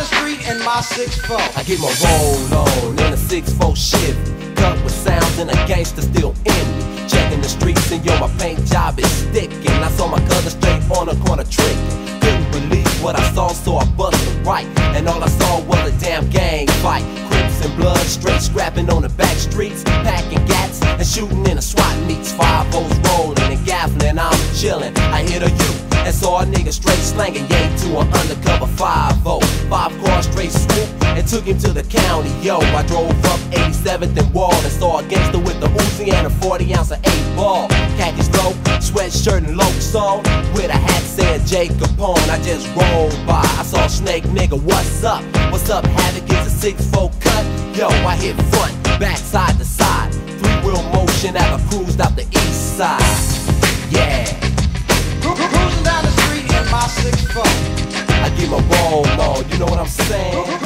the street in my 6'4". I get my roll on in a 6'4" Chevy, cut with sounds and a gangster still in me. Checking the streets and yo, my paint job is sticking. I saw my cousin straight on the corner tricking. Couldn't believe what I saw, so I busted right, and all I saw was a damn gang fight. Crips and blood, straight scrapping on the back streets, packing gats and shooting in the SWAT meets. 5-0s rolling and gaffling, I'm chilling. I hit a U and saw a nigga straight slanging, yay to an undercover 5-0. 5-car straight swoop and took him to the county. Yo, I drove up 87th and Wall and saw a gangster with the Uzi and a 40-ounce of 8-ball. Khakis low, sweatshirt and Lokes on, with a hat saying J. Capone. I just rolled by, I saw Snake, nigga, what's up? What's up, Havoc? It's a 6'4" cut. Yo, I hit front, back, side to side, 3-wheel motion as I cruised out the east side. Yeah. Cruising down the street in my 6'4". I get my roll on, you know what I'm saying?